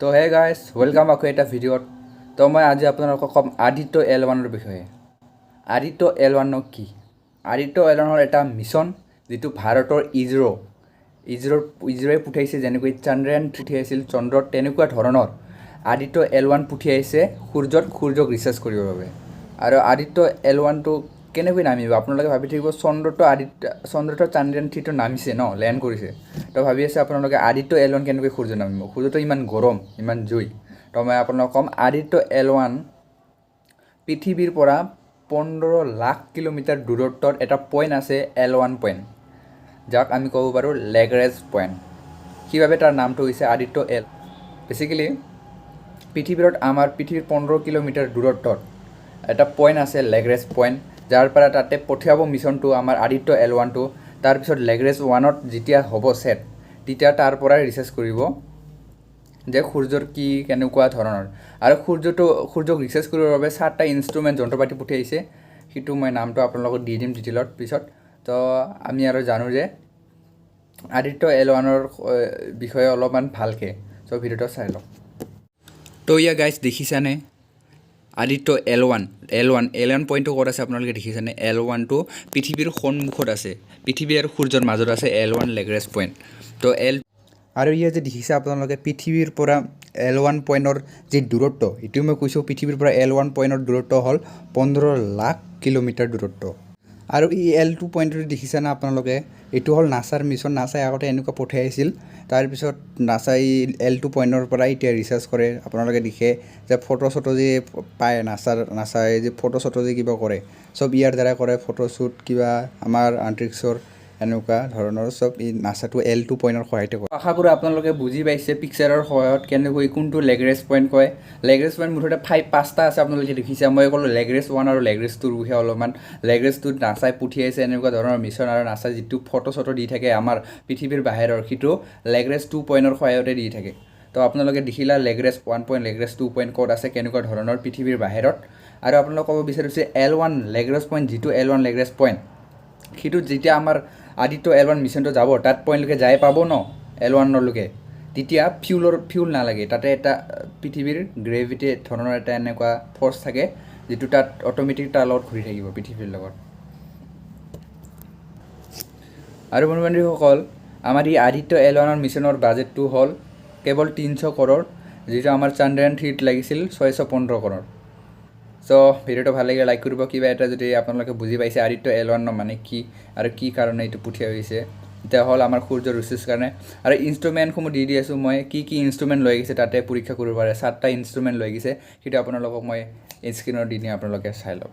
তো hey guys welcome আকৌ এটা ভিডিঅ'ত। তো মই আজি আপোনালোকক ক'ম আদিত্য L1ৰ বিষয়ে। আদিত্য L1 কি? আদিত্য L1 এটা মিছন যিটো ভাৰতৰ ইজৰ'ই পঠিয়াইছে, যেনেকৈ চন্দ্ৰয়ান পঠিয়াইছিল চন্দ্ৰত, তেনেকুৱা ধৰণৰ আদিত্য L1 পঠিয়াইছে সূৰ্যক ৰিচাৰ্চ কৰিবৰ বাবে। আৰু আদিত্য L1টো কেনেকৈ নামিব? আপোনালোকে ভাবি থাকিব চন্দ্ৰটো চন্দ্ৰয়ান 3টো নামিছে ন, লেণ্ড কৰিছে। তো ভাবি আছে আপোনালোকে আদিত্য L1 কেনেকৈ সূৰ্য নামিব? সূৰ্যটো ইমান গৰম, ইমান জুই। তো মই আপোনালোকক ক'ম আদিত্য L1 পৃথিৱীৰ পৰা 15 লাখ কিলোমিটাৰ দূৰত্বত এটা পইণ্ট আছে, L1 পইণ্ট, যাক আমি ক'ব পাৰোঁ লেগ্ৰেঞ্জ পইণ্ট। সেইবাবে তাৰ নামটো হৈছে আদিত্য L। বেচিকেলি পৃথিৱীৰ 15 কিলোমিটাৰ দূৰত্বত এটা পইণ্ট আছে লেগ্ৰেঞ্জ পইণ্ট, যাৰ পৰা তাতে পঠিয়াব মিছনটো আমাৰ আদিত্য L1টো। তাৰপিছত লেগ্ৰেঞ্জ 1ত যেতিয়া হ'ব ছেট, তেতিয়া তাৰ পৰাই ৰিচাৰ্চ কৰিব যে সূৰ্যৰ কি কেনেকুৱা ধৰণৰ। আৰু সূৰ্যক ৰিচাৰ্চ কৰিবৰ বাবে 4টা ইনষ্ট্ৰুমেণ্ট যন্ত্ৰপাতি পঠিয়াইছে। সেইটো মই নামটো আপোনালোকক দি দিম ডিটেইলত পিছত। তো আমি আৰু জানো যে আদিত্য L1ৰ বিষয়ে অলপমান ভালকৈ। চ' ভিডিঅ'টো চাই লওক। তো ইয়া গাইজ দেখিছানে আদিত্য L1 পইণ্টটো ক'ত আছে আপোনালোকে দেখিছেনে? L1টো পৃথিৱীৰ সন্মুখত আছে, পৃথিৱী আৰু সূৰ্যৰ মাজত আছে L1 লেগ্ৰেঞ্জ পইণ্ট। তো আৰু ইয়াত যে দেখিছে আপোনালোকে পৃথিৱীৰ পৰা L1 পইণ্টৰ যি দূৰত্ব, এইটো মই কৈছোঁ পৃথিৱীৰ পৰা L1 পইণ্টৰ দূৰত্ব হ'ল 15 লাখ কিলোমিটাৰ দূৰত্ব। আৰু এই L2 পইণ্টটো দেখিছেনে আপোনালোকে? এইটো হ'ল নাছাৰ মিছন। নাছাই আগতে এনেকুৱা পঠিয়াইছিল, তাৰপিছত নাছাই L2 পইণ্টৰ পৰা এতিয়া ৰিচাৰ্চ কৰে। আপোনালোকে দেখে যে ফটো যে পায় নাছাই যে ফটো যে কিবা কৰে, চব ইয়াৰ দ্বাৰা কৰে। ফটোশ্বুট কিবা আমাৰ আন্তৰিক্ষৰ এনেকুৱা ধৰণৰ চব এই নাছাটো L2 পইণ্টৰ সহায়তে কৰে। আশা কৰোঁ আপোনালোকে বুজি পাইছে পিকচাৰৰ সহায়ত কেনেকৈ কোনটো লেগ্ৰেঞ্জ পইণ্ট কয়। লেগ্ৰেঞ্জ পইণ্ট মুঠতে 5টা আছে, আপোনালোকে দেখিছে। মই ক'লোঁ লেগ্ৰেঞ্জ 1 আৰু লেগ্ৰেঞ্জ 2ৰ বিষয়ে অলপমান। লেগ্ৰেঞ্জ 2ত নাছাই পঠিয়াইছে এনেকুৱা ধৰণৰ মিছন, আৰু নাছাই যিটো ফটো দি থাকে আমাৰ পৃথিৱীৰ বাহিৰৰ, সেইটো লেগ্ৰেঞ্জ 2 পইণ্টৰ সহায়তে দি থাকে। তো আপোনালোকে দেখিলা লেগ্ৰেঞ্জ 1 পইণ্ট, লেগ্ৰেঞ্জ 2 পইণ্ট ক'ত আছে, কেনেকুৱা ধৰণৰ পৃথিৱীৰ বাহিৰত। আৰু আপোনালোকক ক'ব বিচাৰিছে L1 লেগ্ৰেঞ্জ পইণ্ট, যিটো L1 লেগ্ৰেঞ্জ পইণ্ট, সেইটোত যেতিয়া আমাৰ আদিত্য L1 মিছনটো যাব, তাত পইণ্টলৈকে যাই পাব ন L1লৈকে, তেতিয়া ফিউল নালাগে। তাতে এটা পৃথিৱীৰ গ্ৰেভিটি ধৰণৰ এটা এনেকুৱা ফ'ৰ্চ থাকে, যিটো তাত অট'মেটিক তাৰ লগত ঘূৰি থাকিব পৃথিৱীৰ লগত। আৰু বন্ধু বান্ধৱীসকল, আমাৰ এই আদিত্য L1ৰ মিছনৰ বাজেটটো হ'ল কেৱল 300 কৰোৰ, যিটো আমাৰ চন্দ্ৰয়ান 3ত লাগিছিল 615 কৰোৰ। চ' ভিডিঅ'টো ভাল লাগিলে লাইক কৰিব। কিবা এটা যদি আপোনালোকে বুজি পাইছে আদিত্য L1 মানে কি আৰু কি কাৰণে এইটো পঠিওৱা হৈছে, এতিয়া হ'ল আমাৰ সূৰ্যৰ ৰিচাৰ্চৰ কাৰণে। আৰু ইনষ্ট্ৰুমেণ্টসমূহ দি আছোঁ মই, কি ইনষ্ট্ৰুমেণ্ট লৈ গৈছে তাতে পৰীক্ষা কৰিব পাৰে। 7টা ইনষ্ট্ৰুমেণ্ট লৈ গৈছে, সেইটো আপোনালোকক মই স্ক্ৰীণত দি দিম, আপোনালোকে চাই ল'ব।